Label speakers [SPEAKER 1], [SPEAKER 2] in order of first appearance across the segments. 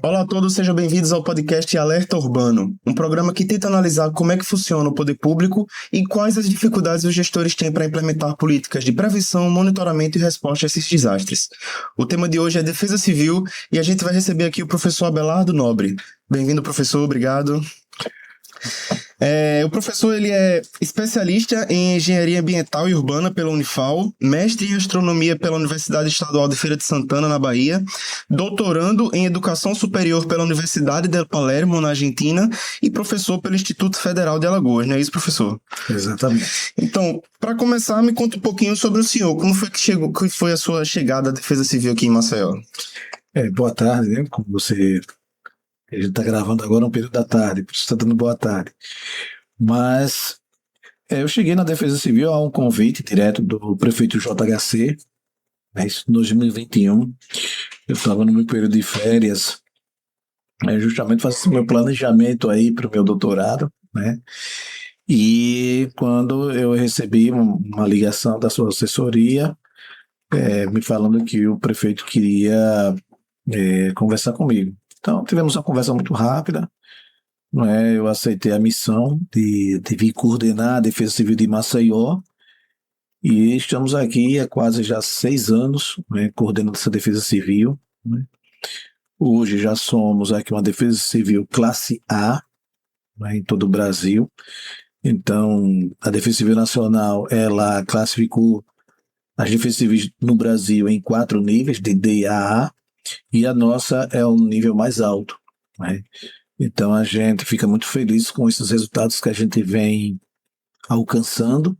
[SPEAKER 1] Olá a todos, sejam bem-vindos ao podcast Alerta Urbano, um programa que tenta analisar como é que funciona o poder público e quais as dificuldades os gestores têm para implementar políticas de prevenção, monitoramento e resposta a esses desastres. O tema de hoje é Defesa Civil e a gente vai receber aqui o professor Abelardo Nobre. Bem-vindo, professor, obrigado. O professor ele é especialista em Engenharia Ambiental e Urbana pela Unifal, mestre em Astronomia pela Universidade Estadual de Feira de Santana, na Bahia, doutorando em Educação Superior pela Universidade del Palermo, na Argentina, e professor pelo Instituto Federal de Alagoas, não é isso, professor?
[SPEAKER 2] Exatamente.
[SPEAKER 1] Então, para começar, me conta um pouquinho sobre o senhor. Como foi que foi a sua chegada à Defesa Civil aqui em Maceió?
[SPEAKER 2] Boa tarde, né? A gente está gravando agora um período da tarde, por isso está dando boa tarde. Mas eu cheguei na Defesa Civil a um convite direto do prefeito JHC, né, isso em 2021. Eu estava no meu período de férias, justamente fazendo meu planejamento aí para o meu doutorado, né? E quando eu recebi uma ligação da sua assessoria, me falando que o prefeito queria conversar comigo. Então, tivemos uma conversa muito rápida, não é? Eu aceitei a missão de vir coordenar a Defesa Civil de Maceió e estamos aqui há quase já 6 anos, né, coordenando essa Defesa Civil, né? Hoje já somos aqui uma Defesa Civil classe A, né, em todo o Brasil. Então, a Defesa Civil Nacional, ela classificou as defesas civis no Brasil em 4 níveis, de D a A, e a nossa é o nível mais alto, né? Então a gente fica muito feliz com esses resultados que a gente vem alcançando,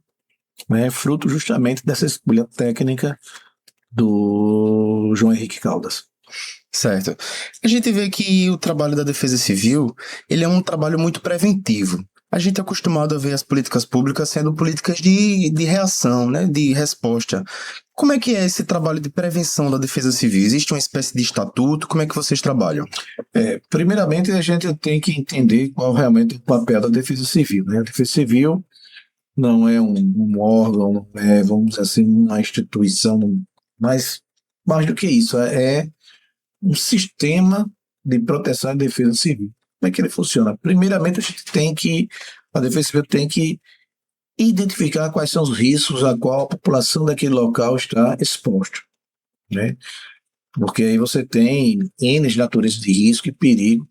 [SPEAKER 2] né? Fruto justamente dessa escolha técnica do João Henrique Caldas.
[SPEAKER 1] Certo. A gente vê que o trabalho da Defesa Civil, ele é um trabalho muito preventivo. A gente é acostumado a ver as políticas públicas sendo políticas de reação, né, de resposta. Como é que é esse trabalho de prevenção da Defesa Civil? Existe uma espécie de estatuto? Como é que vocês trabalham?
[SPEAKER 2] Primeiramente, a gente tem que entender qual realmente é o papel da Defesa Civil, né? A Defesa Civil não é um órgão, não é, vamos dizer assim, uma instituição, mas mais do que isso, é um sistema de proteção e defesa civil. Como é que ele funciona? Primeiramente, a Defesa Civil tem que identificar quais são os riscos a qual a população daquele local está exposta, né? Porque aí você tem N naturezas de risco e perigo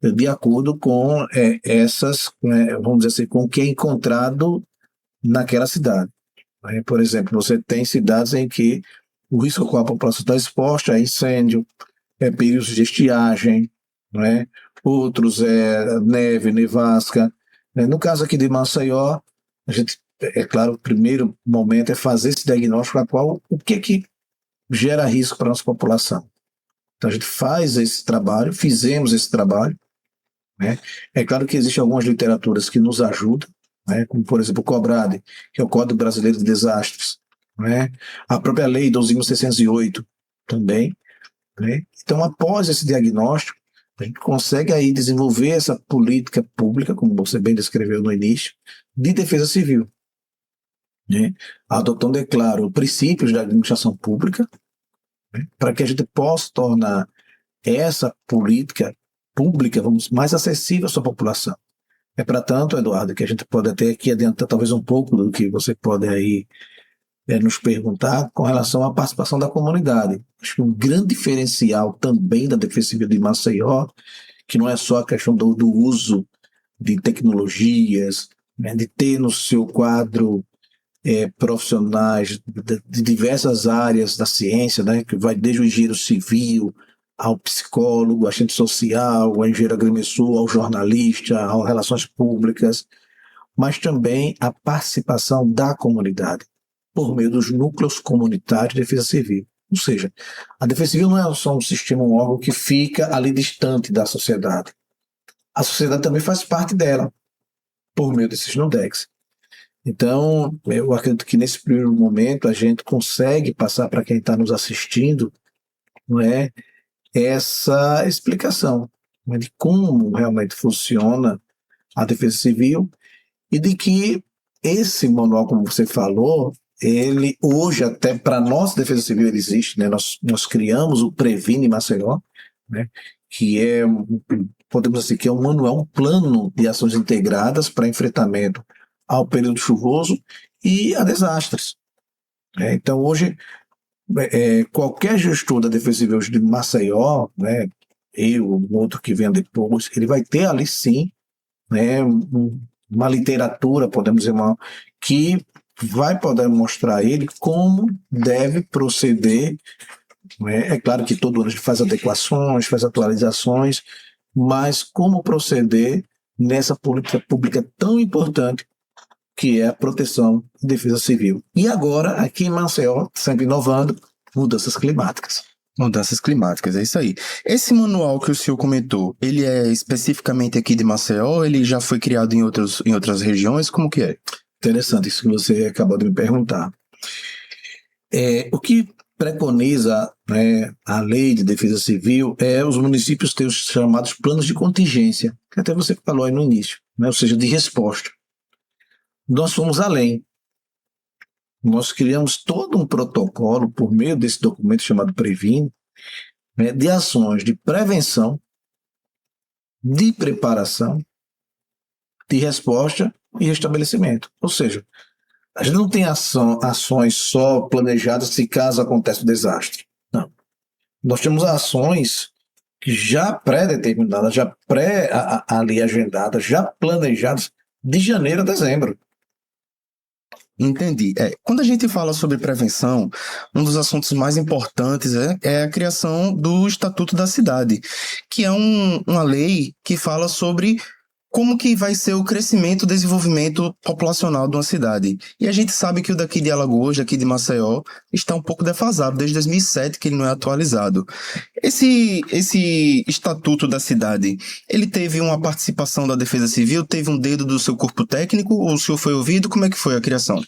[SPEAKER 2] de acordo com essas, vamos dizer assim, com o que é encontrado naquela cidade, né? Por exemplo, você tem cidades em que o risco a qual a população está exposta é incêndio, períodos de estiagem, né? Outros é neve, nevasca. No caso aqui de Maceió, a gente, é claro, o primeiro momento é fazer esse diagnóstico a qual o que gera risco para a nossa população. Então a gente faz esse trabalho, fizemos esse trabalho, né? É claro que existem algumas literaturas que nos ajudam, né? Como por exemplo o COBRADE, que é o Código Brasileiro de Desastres, né? A própria Lei 12.608 também, né? Então, após esse diagnóstico, a gente consegue aí desenvolver essa política pública, como você bem descreveu no início, de defesa civil, né? Adotando, é claro, princípios da administração pública, né? Para que a gente possa tornar essa política pública, mais acessível à sua população. É para tanto, Eduardo, que a gente pode até aqui adiantar talvez um pouco do que você pode aí nos perguntar com relação à participação da comunidade. Acho que um grande diferencial também da Defesa Civil de Maceió, que não é só a questão do uso de tecnologias, né, de ter no seu quadro profissionais de diversas áreas da ciência, né, que vai desde o engenheiro civil ao psicólogo, assistente social, ao engenheiro agrimensor, ao jornalista, às relações públicas, mas também a participação da comunidade por meio dos núcleos comunitários de defesa civil. Ou seja, a defesa civil não é só um sistema, um órgão que fica ali distante da sociedade. A sociedade também faz parte dela, por meio desses NUDECs. Então, eu acredito que nesse primeiro momento a gente consegue passar para quem está nos assistindo, não é, essa explicação, né, de como realmente funciona a defesa civil e de que esse manual, como você falou, ele hoje até para a nossa defesa civil ele existe, né? Nós criamos o Previne Maceió, né? Que é, podemos dizer, que é um manual, um plano de ações integradas para enfrentamento ao período chuvoso e a desastres, né? Então, hoje, qualquer gestor da Defesa Civil de Maceió, né, eu, o outro que venha depois, ele vai ter ali sim, né, uma literatura, podemos dizer, que vai poder mostrar a ele como deve proceder, né? É claro que todo ano a gente faz adequações, faz atualizações, mas como proceder nessa política pública tão importante que é a proteção e defesa civil. E agora, aqui em Maceió, sempre inovando, mudanças climáticas.
[SPEAKER 1] Mudanças climáticas, é isso aí. Esse manual que o senhor comentou, ele é especificamente aqui de Maceió? Ele já foi criado em outras regiões? Como que é?
[SPEAKER 2] Interessante isso que você acabou de me perguntar. O que preconiza, né, a lei de defesa civil é os municípios ter os chamados planos de contingência, que até você falou aí no início, né, ou seja, de resposta. Nós fomos além. Nós criamos todo um protocolo por meio desse documento chamado Previne, né, de ações de prevenção, de preparação, de resposta e restabelecimento. Ou seja, a gente não tem ações só planejadas se caso aconteça o desastre. Não. Nós temos ações já pré-determinadas, já ali agendadas, já planejadas de janeiro a dezembro.
[SPEAKER 1] Entendi. Quando a gente fala sobre prevenção, um dos assuntos mais importantes é a criação do Estatuto da Cidade, que é uma lei que fala sobre como que vai ser o crescimento e desenvolvimento populacional de uma cidade. E a gente sabe que o daqui de Alagoas, daqui de Maceió, está um pouco defasado, desde 2007 que ele não é atualizado. Esse Estatuto da Cidade, ele teve uma participação da Defesa Civil, teve um dedo do seu corpo técnico, ou o senhor foi ouvido? Como é que foi a criação?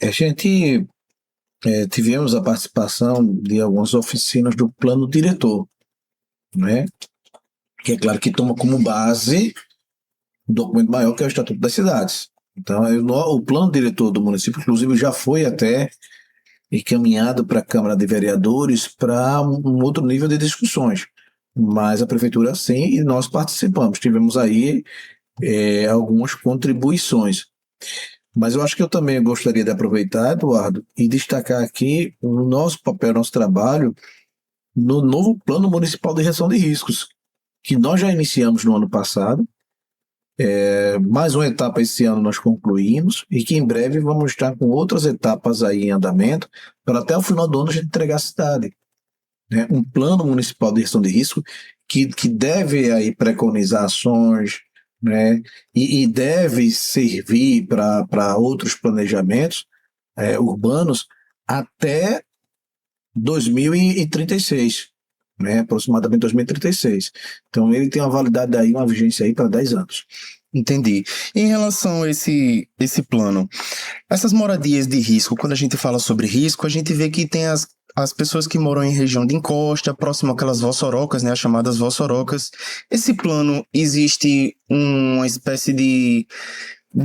[SPEAKER 2] A gente tivemos a participação de algumas oficinas do plano diretor, né? Que é claro que toma como base um documento maior que é o Estatuto das Cidades. Então, o plano diretor do município, inclusive, já foi até encaminhado para a Câmara de Vereadores para um outro nível de discussões. Mas a Prefeitura, sim, e nós participamos. Tivemos aí algumas contribuições. Mas eu acho que eu também gostaria de aproveitar, Eduardo, e destacar aqui o nosso papel, nosso trabalho no novo Plano Municipal de Gestão de Riscos, que nós já iniciamos no ano passado. Mais uma etapa esse ano nós concluímos e que em breve vamos estar com outras etapas aí em andamento para até o final do ano a gente entregar a cidade, né? Um plano municipal de gestão de risco que deve aí preconizar ações, né? E deve servir para outros planejamentos urbanos até 2036, né? Aproximadamente 2036. Então ele tem uma validade aí, uma vigência aí para 10 anos.
[SPEAKER 1] Entendi. Em relação a esse plano, essas moradias de risco, quando a gente fala sobre risco, a gente vê que tem as pessoas que moram em região de encosta, próximo àquelas vossorocas, né, as chamadas vossorocas. Esse plano, existe uma espécie de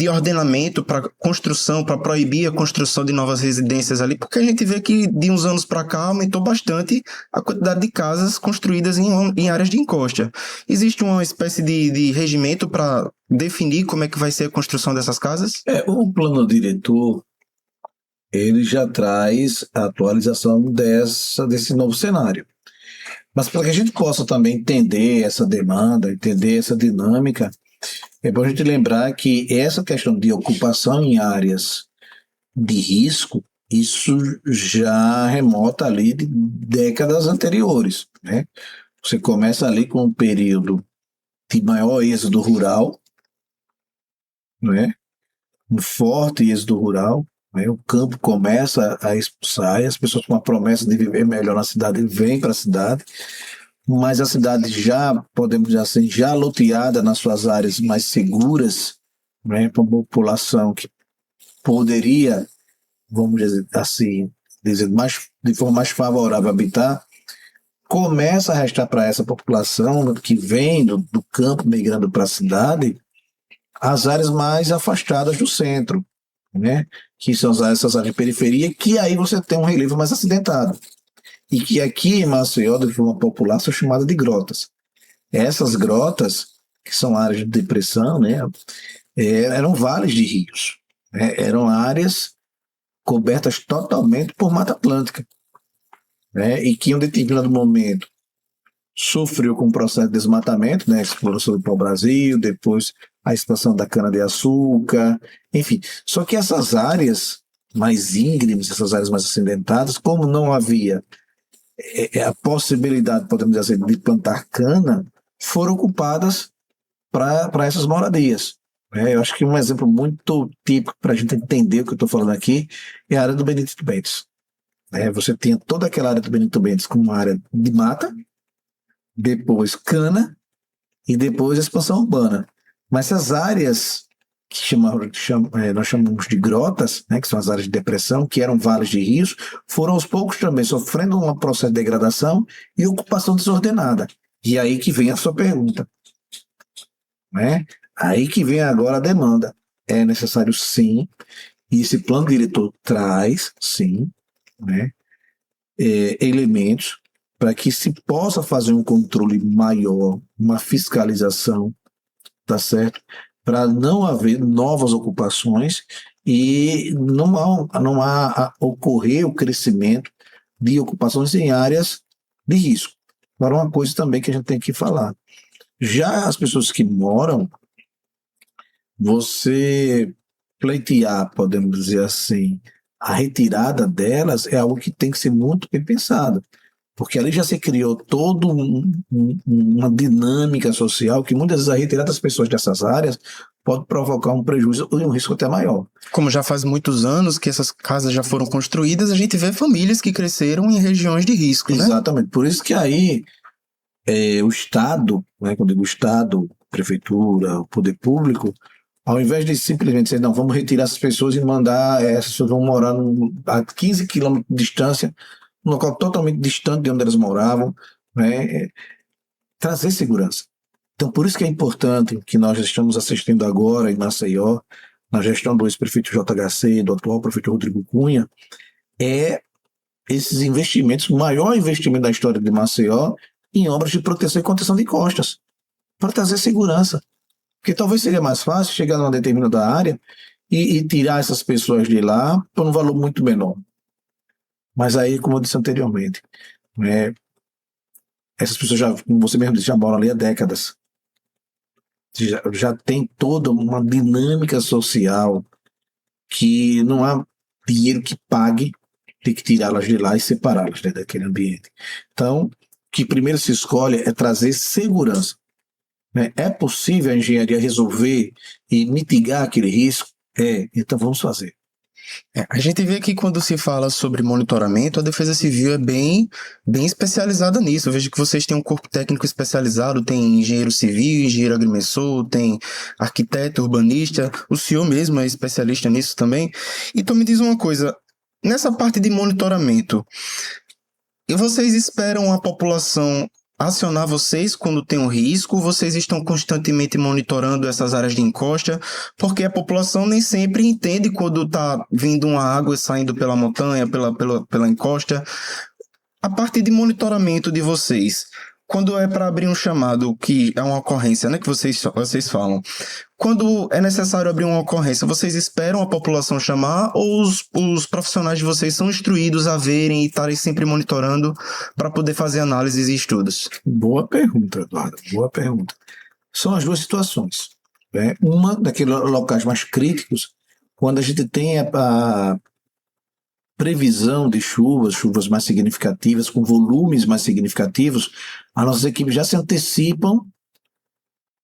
[SPEAKER 1] ordenamento para construção, para proibir a construção de novas residências ali, porque a gente vê que de uns anos para cá aumentou bastante a quantidade de casas construídas em áreas de encosta. Existe uma espécie de regimento para definir como é que vai ser a construção dessas casas?
[SPEAKER 2] O plano diretor, ele já traz a atualização desse novo cenário. Mas para que a gente possa também entender essa demanda, entender essa dinâmica, é bom a gente lembrar que essa questão de ocupação em áreas de risco, isso já remota ali de décadas anteriores, né? Você começa ali com um período de maior êxodo rural, né? Um forte êxodo rural, né? O campo começa a expulsar, e as pessoas com a promessa de viver melhor na cidade vêm para a cidade, mas a cidade já, podemos dizer assim, já loteada nas suas áreas mais seguras, né, para a população que poderia, vamos dizer assim, de forma mais favorável habitar, começa a restar para essa população que vem do campo migrando para a cidade as áreas mais afastadas do centro, né, que são essas áreas de periferia, que aí você tem um relevo mais acidentado. e que aqui em Maceió, de forma popular, são chamadas de grotas. Essas grotas, que são áreas de depressão, né, eram vales de rios, né, eram áreas cobertas totalmente por Mata Atlântica, né, e que em um determinado momento sofreu com o processo de desmatamento, né, a exploração do pau-brasil, depois a expansão da cana-de-açúcar, enfim. Só que essas áreas mais íngremes, essas áreas mais acidentadas, como não havia a possibilidade, podemos dizer assim, de plantar cana, foram ocupadas para essas moradias. Eu acho que um exemplo muito típico para a gente entender o que eu estou falando aqui é a área do Benedito Bentes. Você tinha toda aquela área do Benedito Bentes como uma área de mata, depois cana e depois expansão urbana. Mas essas áreas que nós chamamos de grotas, né, que são as áreas de depressão, que eram vales de rios, foram aos poucos também sofrendo um processo de degradação e ocupação desordenada. E aí que vem a sua pergunta. Né? Aí que vem agora a demanda. É necessário, sim, e esse plano diretor traz, sim, né, elementos para que se possa fazer um controle maior, uma fiscalização, tá certo? Para não haver novas ocupações e não há ocorrer o crescimento de ocupações em áreas de risco. Agora, uma coisa também que a gente tem que falar. Já as pessoas que moram, você pleitear, podemos dizer assim, a retirada delas é algo que tem que ser muito bem pensado. Porque ali já se criou toda uma dinâmica social que muitas vezes a retirada das pessoas dessas áreas pode provocar um prejuízo e um risco até maior.
[SPEAKER 1] Como já faz muitos anos que essas casas já foram construídas, a gente vê famílias que cresceram em regiões de risco, né?
[SPEAKER 2] Exatamente. Por isso que aí o Estado, né, quando eu digo Estado, Prefeitura, o Poder Público, ao invés de simplesmente dizer, não, vamos retirar essas pessoas e mandar, essas pessoas vão morar a 15 quilômetros de distância, um local totalmente distante de onde elas moravam, né? Trazer segurança. Então, por isso que é importante que nós estamos assistindo agora em Maceió, na gestão do ex-prefeito JHC, do atual prefeito Rodrigo Cunha, esses investimentos, o maior investimento da história de Maceió, em obras de proteção e contenção de costas, para trazer segurança. Porque talvez seria mais fácil chegar numa determinada área e tirar essas pessoas de lá por um valor muito menor. Mas aí, como eu disse anteriormente, essas pessoas já, como você mesmo disse, já moram ali há décadas. Já tem toda uma dinâmica social que não há dinheiro que pague, tem que tirá-las de lá e separá-las, né, daquele ambiente. Então, o que primeiro se escolhe é trazer segurança. É possível a engenharia resolver e mitigar aquele risco? Então vamos fazer.
[SPEAKER 1] A gente vê que quando se fala sobre monitoramento, a Defesa Civil é bem especializada nisso. Eu vejo que vocês têm um corpo técnico especializado, tem engenheiro civil, engenheiro agrimensor, tem arquiteto, urbanista, o senhor mesmo é especialista nisso também. Então me diz uma coisa, nessa parte de monitoramento, vocês esperam a população acionar vocês quando tem um risco? Vocês estão constantemente monitorando essas áreas de encosta? Porque a população nem sempre entende quando está vindo uma água saindo pela montanha, pela encosta. A parte de monitoramento de vocês, quando é para abrir um chamado, que é uma ocorrência, né, que vocês falam, quando é necessário abrir uma ocorrência, vocês esperam a população chamar ou os profissionais de vocês são instruídos a verem e estarem sempre monitorando para poder fazer análises e estudos?
[SPEAKER 2] Boa pergunta, Eduardo, boa pergunta. São as duas situações. Uma, daqueles locais mais críticos, quando a gente tem a previsão de chuvas mais significativas, com volumes mais significativos, as nossas equipes já se antecipam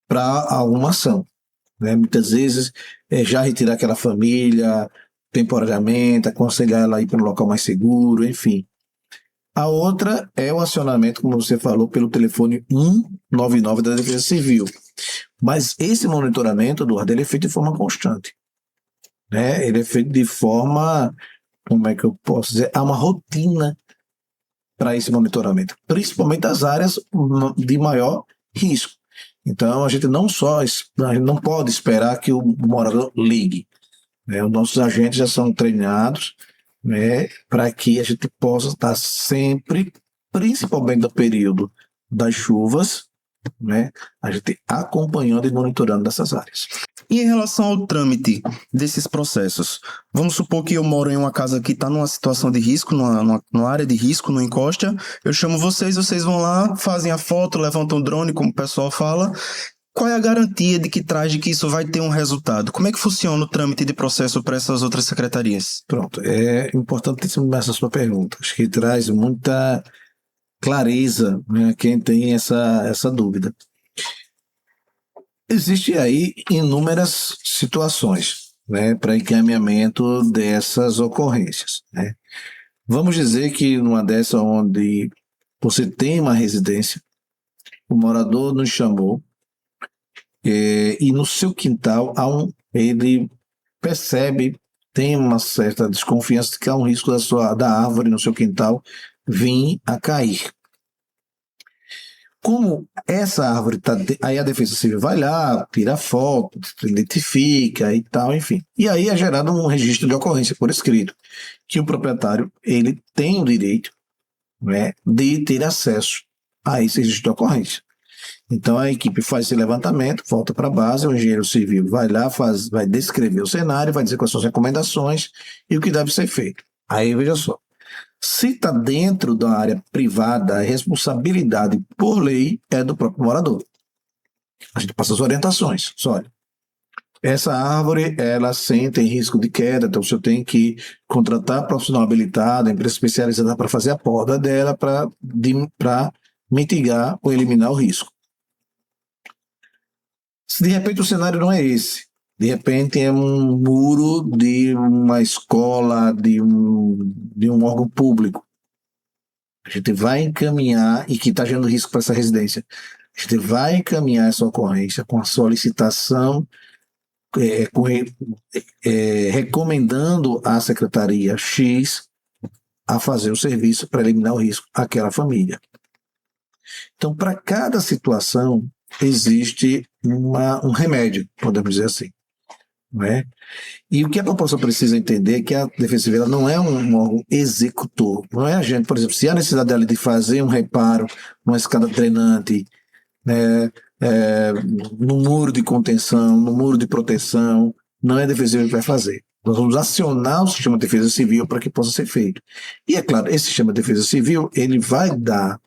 [SPEAKER 2] para alguma ação. Muitas vezes já retirar aquela família temporariamente, aconselhar ela a ir para um local mais seguro, enfim. A outra é o acionamento, como você falou, pelo telefone 199 da Defesa Civil. Mas esse monitoramento, Eduardo, ele é feito de forma constante. Ele é feito de forma, como é que eu posso dizer, há uma rotina para esse monitoramento, principalmente das áreas de maior risco. Então, a gente não pode esperar que o morador ligue. Os nossos agentes já são treinados, né, para que a gente possa estar sempre, principalmente no período das chuvas, né, a gente acompanhando e monitorando dessas áreas.
[SPEAKER 1] E em relação ao trâmite desses processos, vamos supor que eu moro em uma casa que está numa situação de risco, numa área de risco, numa encosta, eu chamo vocês vão lá, fazem a foto, levantam o drone, como o pessoal fala. Qual é a garantia de que isso vai ter um resultado? Como é que funciona o trâmite de processo para essas outras secretarias?
[SPEAKER 2] Pronto, é importantíssimo essa sua pergunta. Acho que traz muita clareza, né, a quem tem essa dúvida. Existem aí inúmeras situações, né, para encaminhamento dessas ocorrências, né? Vamos dizer que numa dessa onde você tem uma residência, o morador nos chamou, e no seu quintal ele percebe, tem uma certa desconfiança de que há um risco da árvore no seu quintal vir a cair. Como essa árvore está, aí a Defesa Civil vai lá, tira foto, identifica e tal, enfim. E aí é gerado um registro de ocorrência por escrito, que o proprietário ele tem o direito, né, de ter acesso a esse registro de ocorrência. Então a equipe faz esse levantamento, volta para a base, o engenheiro civil vai lá, vai descrever o cenário, vai dizer quais são as recomendações e o que deve ser feito. Aí veja só, se está dentro da área privada, a responsabilidade por lei é do próprio morador. A gente passa as orientações. Olha, essa árvore, ela sente em risco de queda, então você tem que contratar profissional habilitado, empresa especializada para fazer a poda dela para mitigar ou eliminar o risco. Se de repente o cenário não é esse, de repente é um muro de uma escola, de um órgão público, a gente vai encaminhar, e que está gerando risco para essa residência, a gente vai encaminhar essa ocorrência com a solicitação, recomendando à Secretaria X a fazer o serviço para eliminar o risco àquela família. Então, para cada situação, existe um remédio, podemos dizer assim. Né? E o que a população precisa entender é que a Defesa Civil não é um órgão executor. Não é a gente, por exemplo, se há necessidade dela de fazer um reparo numa escada drenante, né, no muro de contenção, no muro de proteção, não é a Defesa Civil que vai fazer. Nós vamos acionar o sistema de defesa civil para que possa ser feito. E é claro, esse sistema de defesa civil ele vai dar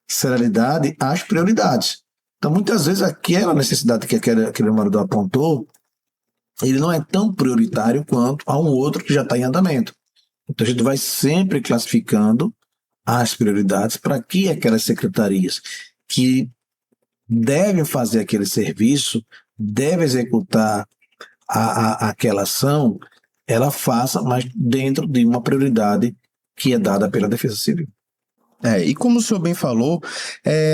[SPEAKER 2] celeridade às prioridades. Então, muitas vezes, aquela necessidade que aquele morador apontou, ele não é tão prioritário quanto a um outro que já está em andamento. Então, a gente vai sempre classificando as prioridades para que aquelas secretarias que devem fazer aquele serviço, devem executar aquela ação, ela faça, mas dentro de uma prioridade que é dada pela Defesa Civil.
[SPEAKER 1] E como o senhor bem falou,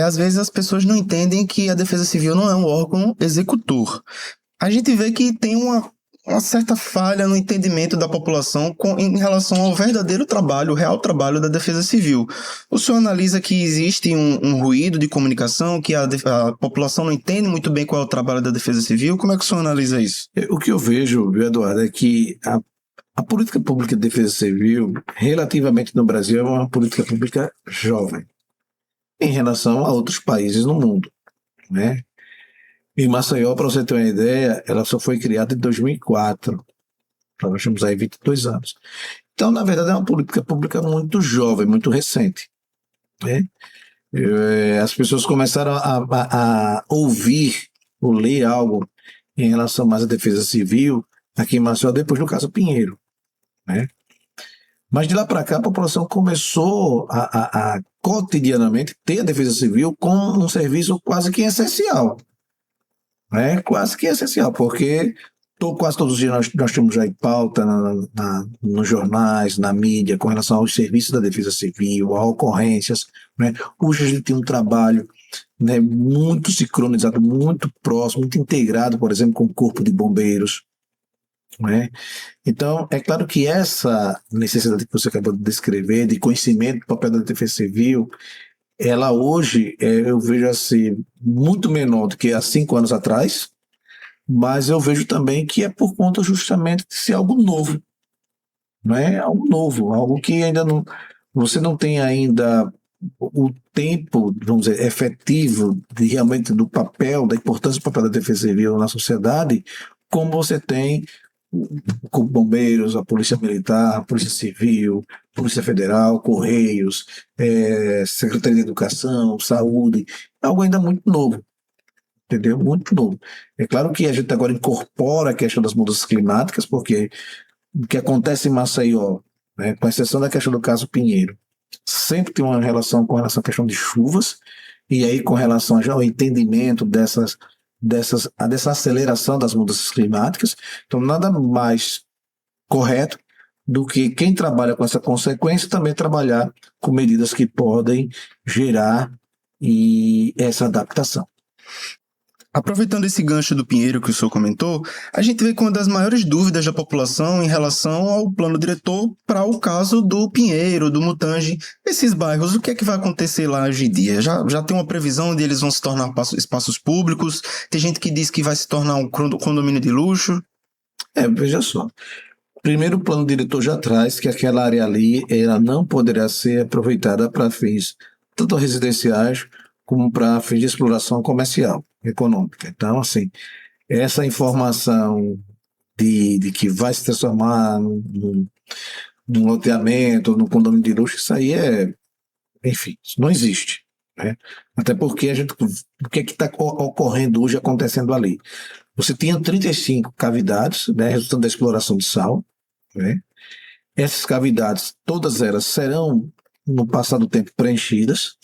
[SPEAKER 1] às vezes as pessoas não entendem que a Defesa Civil não é um órgão executor. A gente vê que tem uma certa falha no entendimento da população em relação ao verdadeiro trabalho, o real trabalho da Defesa Civil. O senhor analisa que existe um ruído de comunicação, que a população não entende muito bem qual é o trabalho da Defesa Civil? Como é que o senhor analisa isso?
[SPEAKER 2] O que eu vejo, Eduardo, é que a política pública de defesa civil, relativamente no Brasil, é uma política pública jovem, em relação a outros países no mundo, né? Em Maceió, para você ter uma ideia, ela só foi criada em 2004. Então, nós temos aí 22 anos. Então, na verdade, é uma política pública muito jovem, muito recente, né? As pessoas começaram a ouvir ou ler algo em relação mais à defesa civil aqui em Maceió, depois do caso Pinheiro, né? Mas de lá para cá, a população começou a cotidianamente ter a defesa civil como um serviço quase que essencial. Quase que essencial, porque quase todos os dias nós temos aí pauta nos jornais, na mídia, com relação aos serviços da Defesa Civil, a ocorrências, né? Hoje a gente tem um trabalho, né, muito sincronizado, muito próximo, muito integrado, por exemplo, com o Corpo de Bombeiros, né? Então, é claro que essa necessidade que você acabou de descrever, de conhecimento do papel da Defesa Civil, ela hoje, eu vejo assim, muito menor do que há 5 anos atrás, mas eu vejo também que é por conta justamente de ser algo novo, não é algo novo, algo que ainda não, você não tem ainda o tempo, vamos dizer, efetivo de realmente do papel, da importância do papel da defesa civil na sociedade, como você tem com bombeiros, a polícia militar, a polícia civil, polícia federal, correios, secretaria de educação, saúde, algo ainda muito novo, entendeu? Muito novo. É claro que a gente agora incorpora a questão das mudanças climáticas, porque o que acontece em Maceió, né, com exceção da questão do caso Pinheiro, sempre tem uma relação com relação à questão de chuvas, e aí com relação ao entendimento dessa aceleração das mudanças climáticas. Então, nada mais correto do que quem trabalha com essa consequência também trabalhar com medidas que podem gerar essa adaptação.
[SPEAKER 1] Aproveitando esse gancho do Pinheiro que o senhor comentou, a gente vê que uma das maiores dúvidas da população em relação ao plano diretor para o caso do Pinheiro, do Mutange, esses bairros, o que é que vai acontecer lá hoje em dia? Já tem uma previsão de eles vão se tornar espaços públicos? Tem gente que diz que vai se tornar um condomínio de luxo?
[SPEAKER 2] Veja só. Primeiro, o plano diretor já traz que aquela área ali ela não poderá ser aproveitada para fins tanto residenciais como para fins de exploração comercial, econômica. Então, assim, essa informação de que vai se transformar num loteamento, num condomínio de luxo, isso aí enfim, isso não existe. Né? Até porque o que é que está ocorrendo hoje, acontecendo ali? Você tinha 35 cavidades, né, resultando da exploração de sal, né? Essas cavidades, todas elas serão, no passar do tempo, preenchidas,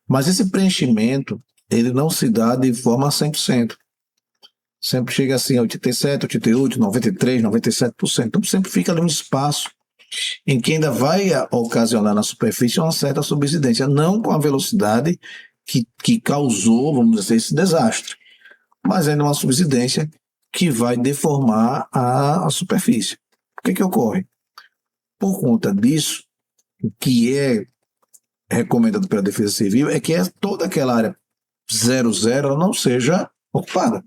[SPEAKER 2] mas esse preenchimento, ele não se dá de forma 100%. Sempre chega assim a 87%, 88%, 93%, 97%. Então sempre fica ali um espaço em que ainda vai ocasionar na superfície uma certa subsidência, não com a velocidade que causou, vamos dizer, esse desastre, mas ainda uma subsidência que vai deformar a superfície. O que ocorre? Por conta disso, o que é recomendado pela Defesa Civil é que toda aquela área 00 não seja ocupada.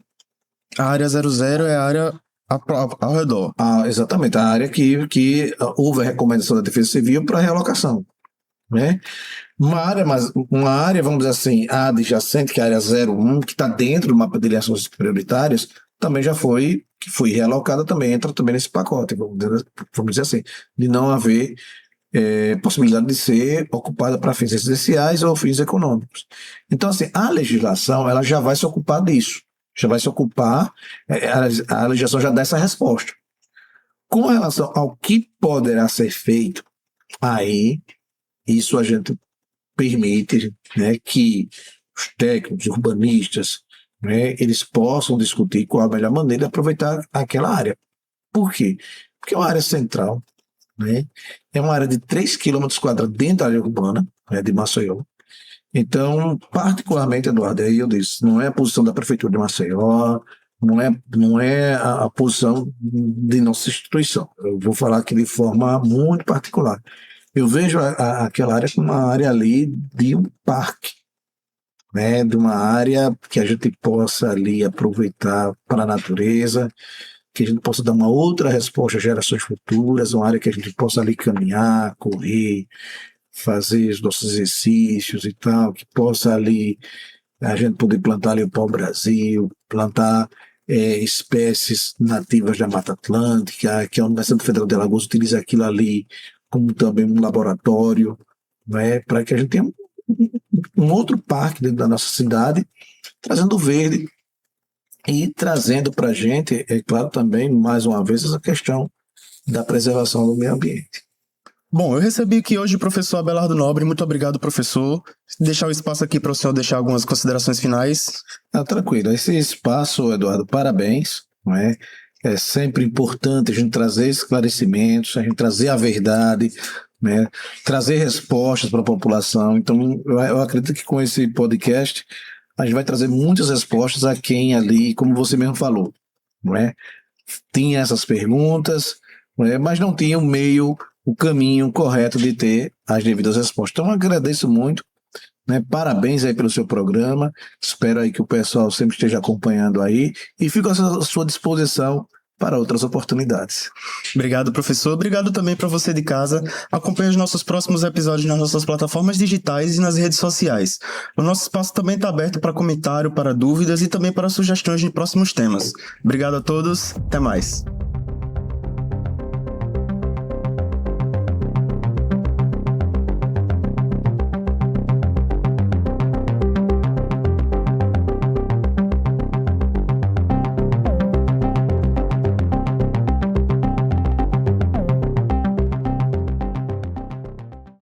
[SPEAKER 1] A área 00 é a área ao redor.
[SPEAKER 2] Exatamente, a área que houve a recomendação da Defesa Civil para realocação. Né? Uma área, vamos dizer assim, adjacente, que é a área 01, que está dentro do mapa de ações prioritárias, também foi realocada, também entra também nesse pacote, vamos dizer assim, de não haver possibilidade de ser ocupada para fins residenciais ou fins econômicos. Então, assim, a legislação ela já vai se ocupar disso, já vai se ocupar, a legislação já dá essa resposta. Com relação ao que poderá ser feito, aí, isso a gente permite, né, que os técnicos, urbanistas, né, eles possam discutir qual a melhor maneira de aproveitar aquela área. Por quê? Porque é uma área central, né, é uma área de 3 km² dentro da área urbana, né, de Maceió. Então, particularmente, Eduardo, aí eu disse, não é a posição da Prefeitura de Maceió, não é a posição de nossa instituição. Eu vou falar aqui de forma muito particular. Eu vejo aquela área como uma área ali de um parque, né, de uma área que a gente possa ali aproveitar para a natureza, que a gente possa dar uma outra resposta às gerações futuras, uma área que a gente possa ali caminhar, correr, fazer os nossos exercícios e tal, que possa ali a gente poder plantar ali o pau-brasil, plantar espécies nativas da Mata Atlântica, que a Universidade Federal de Alagoas utiliza aquilo ali como também um laboratório, né, para que a gente tenha um outro parque dentro da nossa cidade, trazendo verde e trazendo para a gente, é claro, também, mais uma vez, essa questão da preservação do meio ambiente.
[SPEAKER 1] Bom, eu recebi aqui hoje o professor Abelardo Nobre. Muito obrigado, professor. Deixar o espaço aqui para o senhor deixar algumas considerações finais.
[SPEAKER 2] Tranquilo. Esse espaço, Eduardo, parabéns. Não é? É sempre importante a gente trazer esclarecimentos, a gente trazer a verdade, né? Trazer respostas para a população. Então, eu acredito que com esse podcast a gente vai trazer muitas respostas a quem ali, como você mesmo falou, não é? Tinha essas perguntas, não é? Mas não tinha o caminho correto de ter as devidas respostas. Então, eu agradeço muito, né? Parabéns aí pelo seu programa, espero aí que o pessoal sempre esteja acompanhando aí, e fico à sua disposição para outras oportunidades.
[SPEAKER 1] Obrigado, professor. Obrigado também para você de casa. Acompanhe os nossos próximos episódios nas nossas plataformas digitais e nas redes sociais. O nosso espaço também está aberto para comentário, para dúvidas e também para sugestões de próximos temas. Obrigado a todos. Até mais.